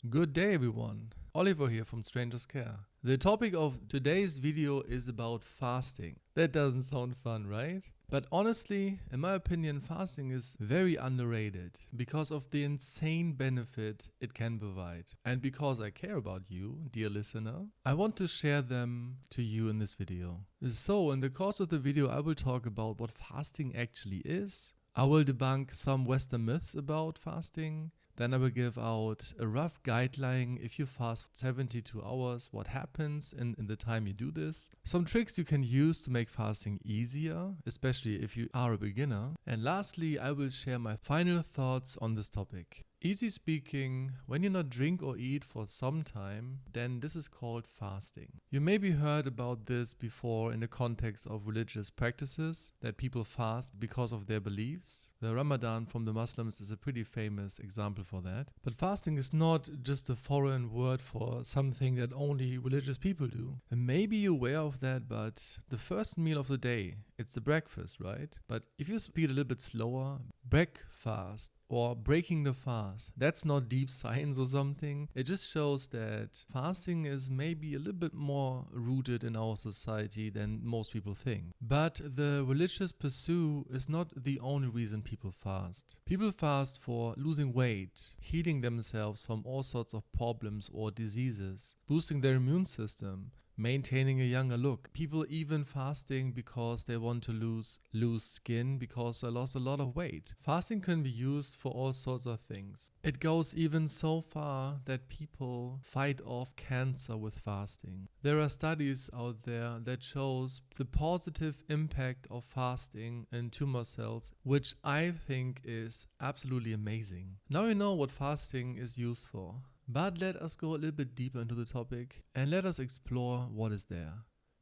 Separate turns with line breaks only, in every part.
Good day everyone, Oliver here from Stranger's Care. The topic of today's video is about fasting. That doesn't sound fun, right? But honestly, in my opinion, fasting is very underrated because of the insane benefit it can provide. And because I care about you, dear listener, I want to share them to you in this video. So in the course of the video, I will talk about what fasting actually is. I will debunk some Western myths about fasting. Then I will give out a rough guideline if you fast 72 hours, what happens in the time you do this. Some tricks you can use to make fasting easier, especially if you are a beginner. And lastly, I will share my final thoughts on this topic. Easy speaking, when you not drink or eat for some time, then this is called fasting. You maybe heard about this before in the context of religious practices, that people fast because of their beliefs. The Ramadan from the Muslims is a pretty famous example for that. But fasting is not just a foreign word for something that only religious people do. And maybe you're aware of that, but the first meal of the day, it's the breakfast, right? But if you speak a little bit slower, breakfast, or breaking the fast. That's not deep science or something. It just shows that fasting is maybe a little bit more rooted in our society than most people think. But the religious pursuit is not the only reason people fast. People fast for losing weight, healing themselves from all sorts of problems or diseases, boosting their immune system, maintaining a younger look. People even fasting because they want to lose skin because they lost a lot of weight. Fasting can be used for all sorts of things. It goes even so far that people fight off cancer with fasting. There are studies out there that shows the positive impact of fasting in tumor cells, which I think is absolutely amazing. Now you know what fasting is used for. But let us go a little bit deeper into the topic and let us explore what is there.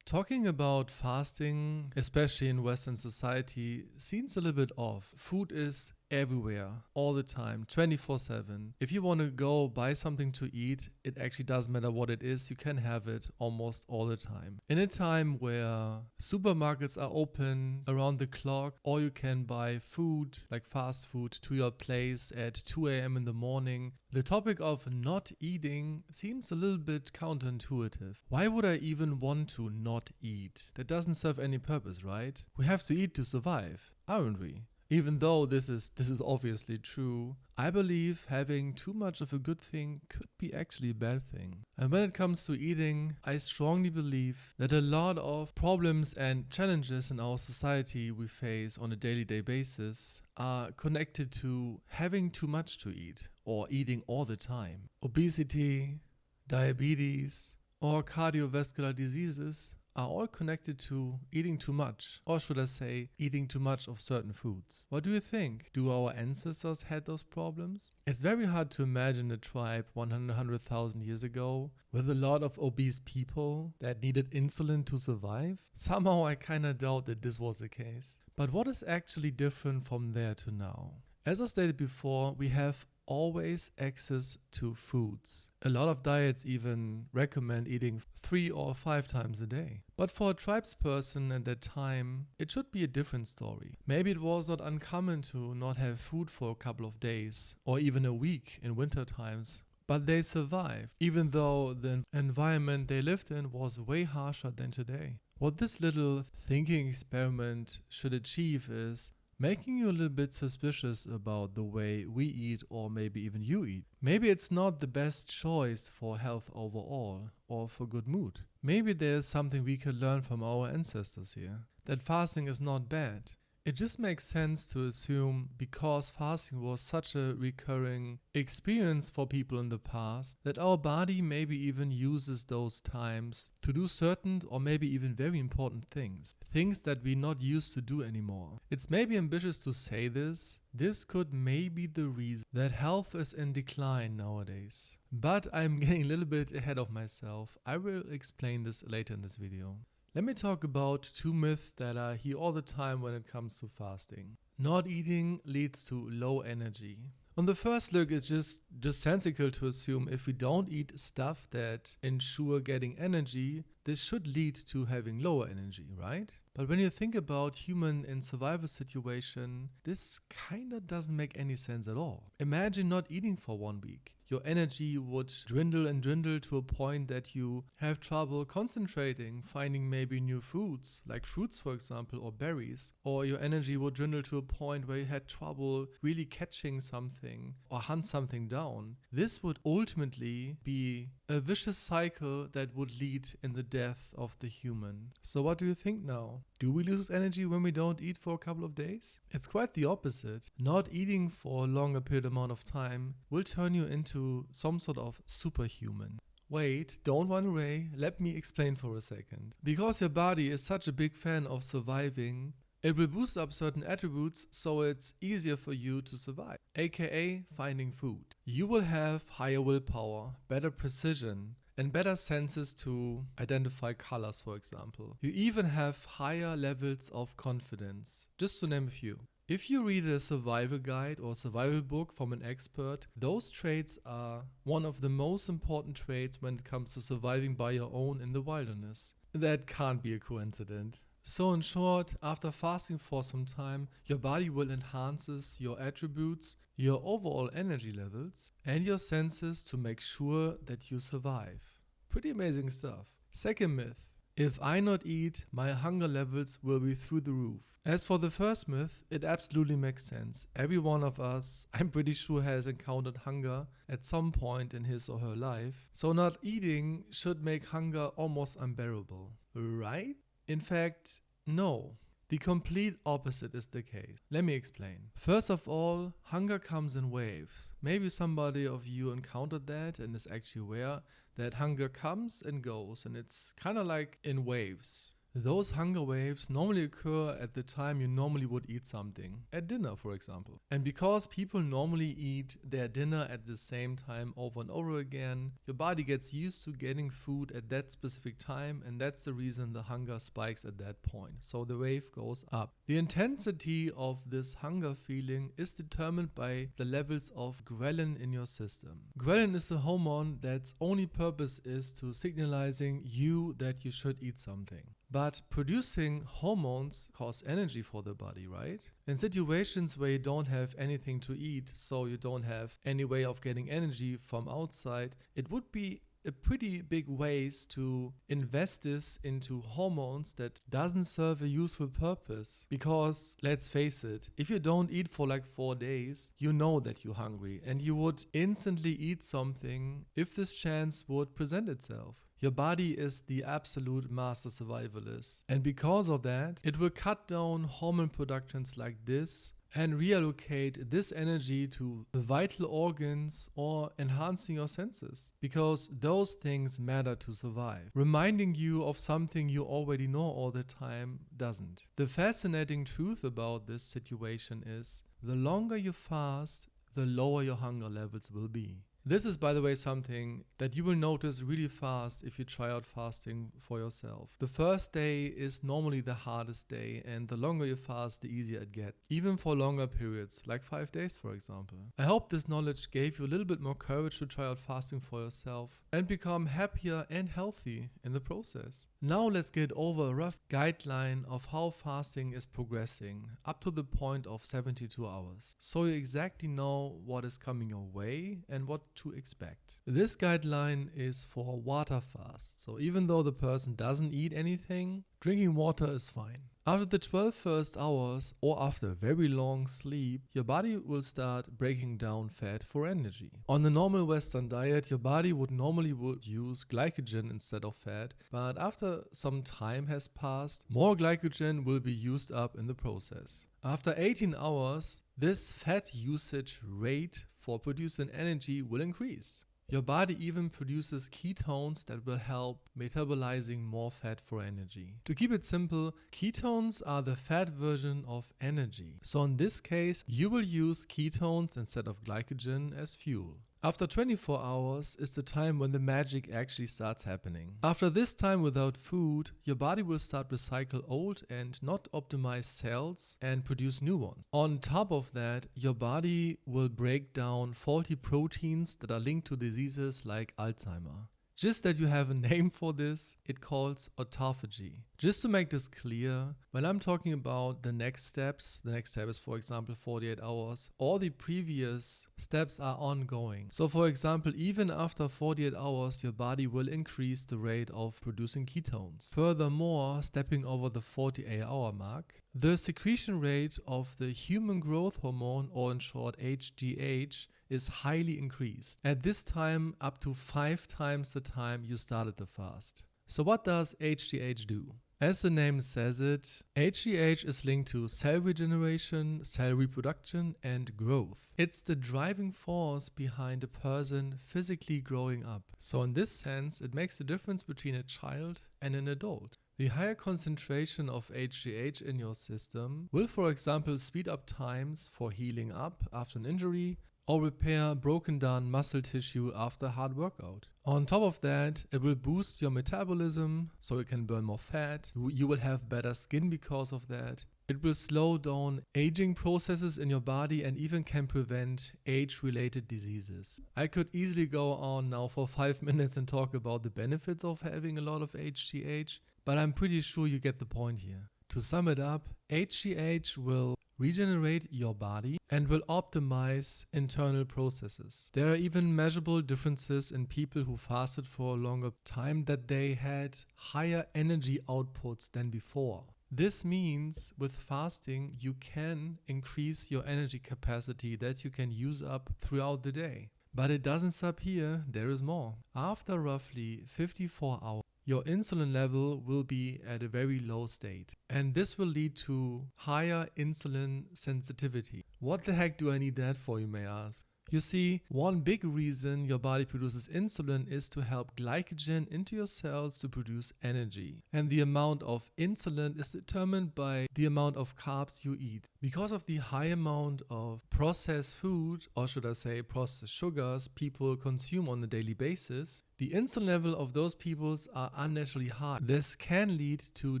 Talking about fasting, especially in Western society, seems a little bit off. Food is everywhere, all the time, 24/7. If you want to go buy something to eat, it actually doesn't matter what it is, you can have it almost all the time. In a time where supermarkets are open around the clock, or you can buy food, like fast food, to your place at 2 a.m. in the morning, the topic of not eating seems a little bit counterintuitive. Why would I even want to not eat? That doesn't serve any purpose, right? We have to eat to survive, aren't we? Even though this is obviously true, I believe having too much of a good thing could be actually a bad thing. And when it comes to eating, I strongly believe that a lot of problems and challenges in our society we face on a day-to-day basis are connected to having too much to eat or eating all the time. Obesity, diabetes, or cardiovascular diseases are all connected to eating too much, or should I say, eating too much of certain foods. What do you think? Do our ancestors had those problems? It's very hard to imagine a tribe 100,000 years ago with a lot of obese people that needed insulin to survive. Somehow I kinda doubt that this was the case. But what is actually different from there to now? As I stated before, we have always access to foods. A lot of diets even recommend eating 3 or 5 times a day. But for a tribesperson at that time, it should be a different story. Maybe it was not uncommon to not have food for a couple of days or even a week in winter times. But they survived, even though the environment they lived in was way harsher than today. What this little thinking experiment should achieve is making you a little bit suspicious about the way we eat, or maybe even you eat. Maybe it's not the best choice for health overall or for good mood. Maybe there's something we can learn from our ancestors here. That fasting is not bad. It just makes sense to assume, because fasting was such a recurring experience for people in the past, that our body maybe even uses those times to do certain or maybe even very important things. Things that we're not used to do anymore. It's maybe ambitious to say this. This could maybe be the reason that health is in decline nowadays. But I'm getting a little bit ahead of myself. I will explain this later in this video. Let me talk about 2 myths that I hear all the time when it comes to fasting. Not eating leads to low energy. On the first look, it's just sensical to assume if we don't eat stuff that ensure getting energy, this should lead to having lower energy, right? But when you think about human in survival situation, this kinda doesn't make any sense at all. Imagine not eating for 1 week. Your energy would dwindle and dwindle to a point that you have trouble concentrating, finding maybe new foods, like fruits for example, or berries. Or your energy would dwindle to a point where you had trouble really catching something or hunt something down. This would ultimately be a vicious cycle that would lead in the death of the human. So what do you think now? Do we lose energy when we don't eat for a couple of days? It's quite the opposite. Not eating for a longer period amount of time will turn you into some sort of superhuman. Wait, don't run away. Let me explain for a second. Because your body is such a big fan of surviving, it will boost up certain attributes so it's easier for you to survive, aka finding food. You will have higher willpower, better precision, and better senses to identify colors, for example. You even have higher levels of confidence, just to name a few. If you read a survival guide or survival book from an expert, those traits are one of the most important traits when it comes to surviving by your own in the wilderness. That can't be a coincidence. So in short, after fasting for some time, your body will enhances your attributes, your overall energy levels, and your senses to make sure that you survive. Pretty amazing stuff. Second myth. If I not eat, my hunger levels will be through the roof. As for the first myth, it absolutely makes sense. Every one of us, I'm pretty sure, has encountered hunger at some point in his or her life. So not eating should make hunger almost unbearable, right? In fact, no. The complete opposite is the case. Let me explain. First of all, hunger comes in waves. Maybe somebody of you encountered that and is actually aware that hunger comes and goes, and it's kind of like in waves. Those hunger waves normally occur at the time you normally would eat something, at dinner for example. And because people normally eat their dinner at the same time over and over again, your body gets used to getting food at that specific time, and that's the reason the hunger spikes at that point. So the wave goes up. The intensity of this hunger feeling is determined by the levels of ghrelin in your system. Ghrelin is a hormone that's only purpose is to signalizing you that you should eat something. But producing hormones costs energy for the body, right? In situations where you don't have anything to eat, so you don't have any way of getting energy from outside, it would be a pretty big waste to invest this into hormones that doesn't serve a useful purpose. Because let's face it, if you don't eat for like 4 days, you know that you're hungry and you would instantly eat something if this chance would present itself. Your body is the absolute master survivalist, and because of that, it will cut down hormone productions like this and reallocate this energy to the vital organs or enhancing your senses, because those things matter to survive. Reminding you of something you already know all the time doesn't. The fascinating truth about this situation is the longer you fast, the lower your hunger levels will be. This is, by the way, something that you will notice really fast if you try out fasting for yourself. The first day is normally the hardest day, and the longer you fast, the easier it gets. Even for longer periods, like 5 days, for example. I hope this knowledge gave you a little bit more courage to try out fasting for yourself and become happier and healthy in the process. Now let's get over a rough guideline of how fasting is progressing up to the point of 72 hours. So you exactly know what is coming your way and what to expect. This guideline is for water fast. So even though the person doesn't eat anything, drinking water is fine. After the 12 first hours or after a very long sleep, your body will start breaking down fat for energy. On the normal Western diet, your body would normally use glycogen instead of fat, but after some time has passed, more glycogen will be used up in the process. After 18 hours, this fat usage rate for producing energy will increase. Your body even produces ketones that will help metabolizing more fat for energy. To keep it simple, ketones are the fat version of energy. So in this case, you will use ketones instead of glycogen as fuel. After 24 hours is the time when the magic actually starts happening. After this time without food, your body will start recycle old and not optimized cells and produce new ones. On top of that, your body will break down faulty proteins that are linked to diseases like Alzheimer. Just that you have a name for this, it calls autophagy. Just to make this clear, when I'm talking about the next steps, the next step is, for example, 48 hours. All the previous steps are ongoing. So for example, even after 48 hours, your body will increase the rate of producing ketones. Furthermore, stepping over the 48-hour mark, the secretion rate of the human growth hormone, or in short HGH, is highly increased. At this time, up to 5 times the time you started the fast. So what does HGH do? As the name says it, HGH is linked to cell regeneration, cell reproduction, and growth. It's the driving force behind a person physically growing up. So in this sense, it makes the difference between a child and an adult. The higher concentration of HGH in your system will, for example, speed up times for healing up after an injury, or repair broken down muscle tissue after a hard workout. On top of that, it will boost your metabolism so you can burn more fat. You will have better skin because of that. It will slow down aging processes in your body and even can prevent age-related diseases. I could easily go on now for 5 minutes and talk about the benefits of having a lot of HGH, but I'm pretty sure you get the point here. To sum it up, HGH will regenerate your body and will optimize internal processes. There are even measurable differences in people who fasted for a longer time, that they had higher energy outputs than before. This means with fasting, you can increase your energy capacity that you can use up throughout the day. But it doesn't stop here, there is more. After roughly 54 hours, your insulin level will be at a very low state. And this will lead to higher insulin sensitivity. What the heck do I need that for, you may ask? You see, one big reason your body produces insulin is to help glycogen into your cells to produce energy. And the amount of insulin is determined by the amount of carbs you eat. Because of the high amount of processed food, or should I say processed sugars, people consume on a daily basis, the insulin level of those people are unnaturally high. This can lead to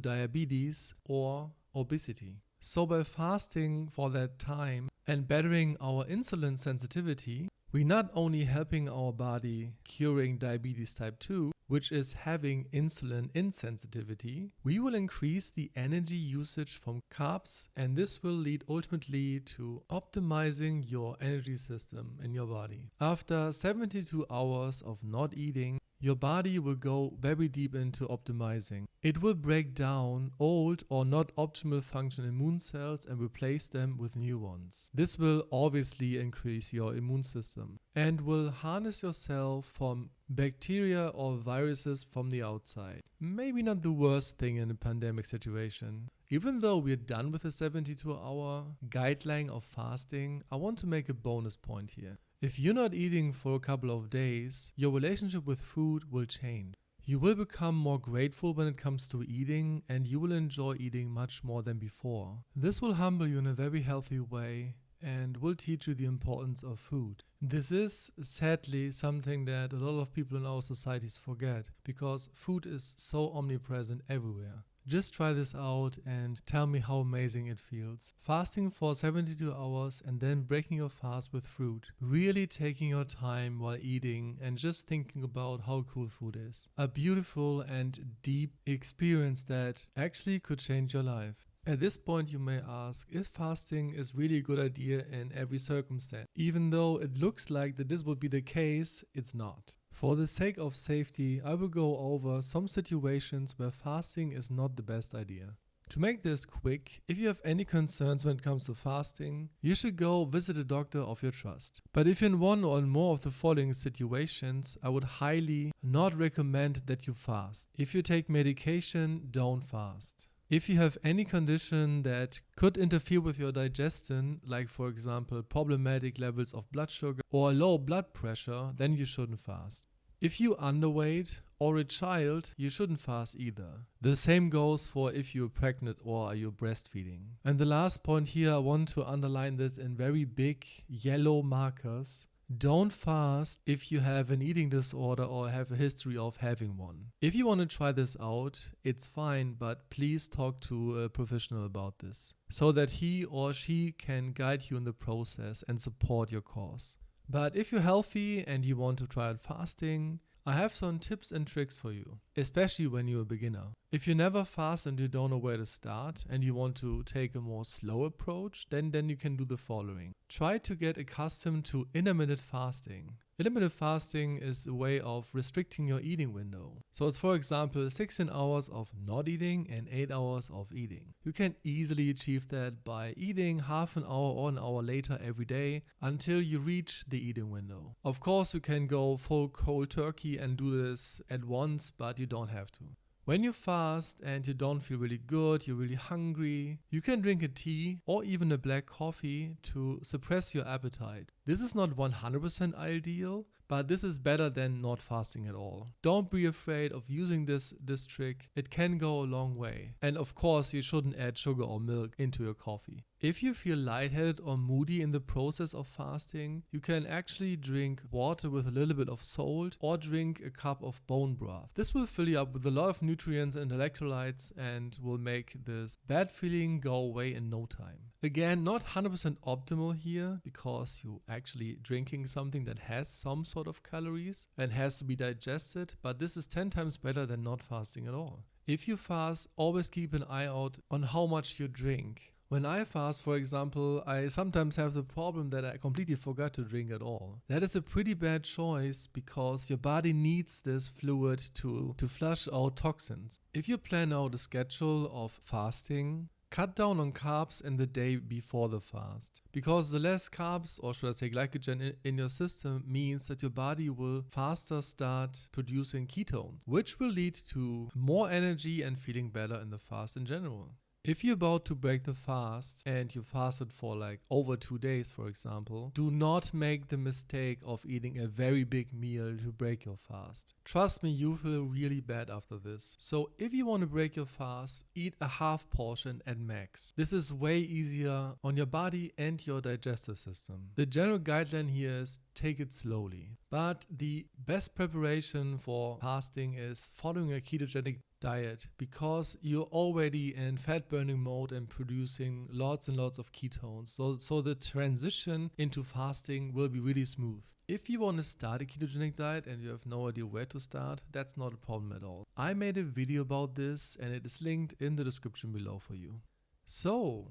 diabetes or obesity. So by fasting for that time and bettering our insulin sensitivity, we're not only helping our body curing diabetes type 2, which is having insulin insensitivity, we will increase the energy usage from carbs, and this will lead ultimately to optimizing your energy system in your body. After 72 hours of not eating, your body will go very deep into optimizing. It will break down old or not optimal function immune cells and replace them with new ones. This will obviously increase your immune system and will harness yourself from bacteria or viruses from the outside. Maybe not the worst thing in a pandemic situation. Even though we're done with the 72-hour guideline of fasting, I want to make a bonus point here. If you're not eating for a couple of days, your relationship with food will change. You will become more grateful when it comes to eating, and you will enjoy eating much more than before. This will humble you in a very healthy way and will teach you the importance of food. This is sadly something that a lot of people in our societies forget, because food is so omnipresent everywhere. Just try this out and tell me how amazing it feels. Fasting for 72 hours and then breaking your fast with fruit. Really taking your time while eating and just thinking about how cool food is. A beautiful and deep experience that actually could change your life. At this point you may ask if fasting is really a good idea in every circumstance. Even though it looks like that this would be the case, it's not. For the sake of safety, I will go over some situations where fasting is not the best idea. To make this quick, if you have any concerns when it comes to fasting, you should go visit a doctor of your trust. But if you're in one or more of the following situations, I would highly not recommend that you fast. If you take medication, don't fast. If you have any condition that could interfere with your digestion, like for example problematic levels of blood sugar or low blood pressure, then you shouldn't fast. If you're underweight or a child, you shouldn't fast either. The same goes for if you're pregnant or you're breastfeeding. And the last point here, I want to underline this in very big yellow markers. Don't fast if you have an eating disorder or have a history of having one. If you want to try this out, it's fine, but please talk to a professional about this so that he or she can guide you in the process and support your cause. But if you're healthy and you want to try out fasting, I have some tips and tricks for you, especially when you're a beginner. If you never fast and you don't know where to start and you want to take a more slow approach, then you can do the following. Try to get accustomed to intermittent fasting. Intermittent fasting is a way of restricting your eating window. So it's, for example, 16 hours of not eating and 8 hours of eating. You can easily achieve that by eating half an hour or an hour later every day until you reach the eating window. Of course, you can go full cold turkey and do this at once, but you don't have to. When you fast and you don't feel really good, you're really hungry, you can drink a tea or even a black coffee to suppress your appetite. This is not 100% ideal, but this is better than not fasting at all. Don't be afraid of using this trick. It can go a long way. And of course, you shouldn't add sugar or milk into your coffee. If you feel lightheaded or moody in the process of fasting, you can actually drink water with a little bit of salt or drink a cup of bone broth. This will fill you up with a lot of nutrients and electrolytes and will make this bad feeling go away in no time. Again, not 100% optimal here because you're actually drinking something that has some sort of calories and has to be digested, but this is 10 times better than not fasting at all. If you fast, always keep an eye out on how much you drink. When I fast, for example, I sometimes have the problem that I completely forgot to drink at all. That is a pretty bad choice because your body needs this fluid to flush out toxins. If you plan out a schedule of fasting, cut down on carbs in the day before the fast. Because the less carbs, or should I say glycogen, in your system means that your body will faster start producing ketones, which will lead to more energy and feeling better in the fast in general. If you're about to break the fast and you fasted for like over 2 days, for example, do not make the mistake of eating a very big meal to break your fast. Trust me, you feel really bad after this. So if you want to break your fast, eat a half portion at max. This is way easier on your body and your digestive system. The general guideline here is take it slowly. But the best preparation for fasting is following a ketogenic diet because you're already in fat burning mode and producing lots and lots of ketones. So the transition into fasting will be really smooth. If you want to start a ketogenic diet and you have no idea where to start, that's not a problem at all. I made a video about this and it is linked in the description below for you. So,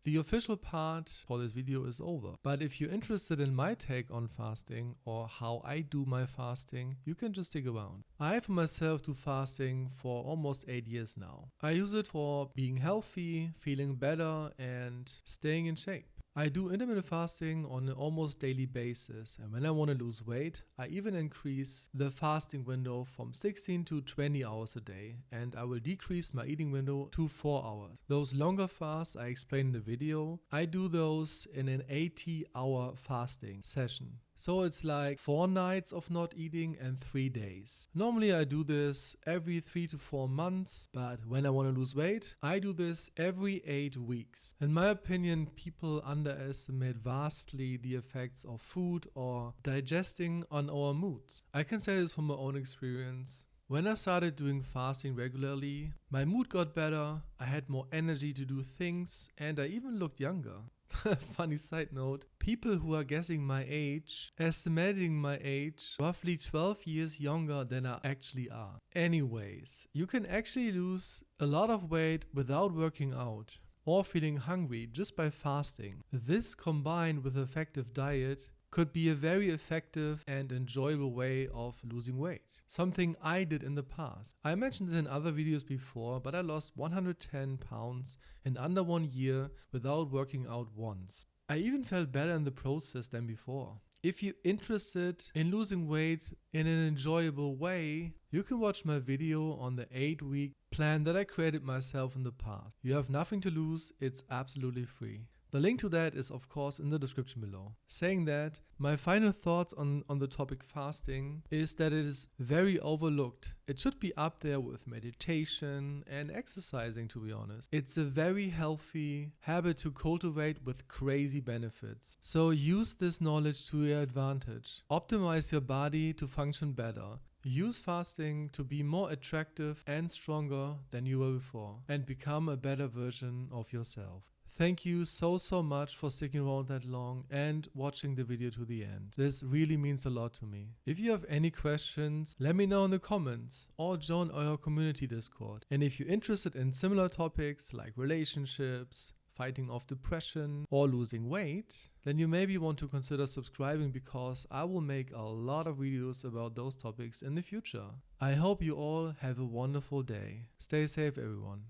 the official part for this video is over. But if you're interested in my take on fasting or how I do my fasting, you can just stick around. I for myself do fasting for almost 8 years now. I use it for being healthy, feeling better, and staying in shape. I do intermittent fasting on an almost daily basis, and when I want to lose weight, I even increase the fasting window from 16 to 20 hours a day, and I will decrease my eating window to 4 hours. Those longer fasts I explained in the video, I do those in an 80-hour fasting session. So it's like 4 nights of not eating and 3 days. Normally I do this every 3 to 4 months, but when I want to lose weight, I do this every 8 weeks. In my opinion, people underestimate vastly the effects of food or digesting on our moods. I can say this from my own experience. When I started doing fasting regularly, my mood got better, I had more energy to do things, and I even looked younger. Funny side note, people who are guessing my age, estimating my age roughly 12 years younger than I actually are. Anyways, you can actually lose a lot of weight without working out or feeling hungry just by fasting. This combined with effective diet could be a very effective and enjoyable way of losing weight. Something I did in the past. I mentioned it in other videos before, but I lost 110 pounds in under 1 year without working out once. I even felt better in the process than before. If you're interested in losing weight in an enjoyable way, you can watch my video on the 8-week plan that I created myself in the past. You have nothing to lose, it's absolutely free. The link to that is of course in the description below. Saying that, my final thoughts on the topic fasting is that it is very overlooked. It should be up there with meditation and exercising, to be honest. It's a very healthy habit to cultivate with crazy benefits. So use this knowledge to your advantage. Optimize your body to function better. Use fasting to be more attractive and stronger than you were before and become a better version of yourself. Thank you so much for sticking around that long and watching the video to the end. This really means a lot to me. If you have any questions, let me know in the comments or join our community Discord. And if you're interested in similar topics like relationships, fighting off depression, or losing weight, then you maybe want to consider subscribing, because I will make a lot of videos about those topics in the future. I hope you all have a wonderful day. Stay safe, everyone.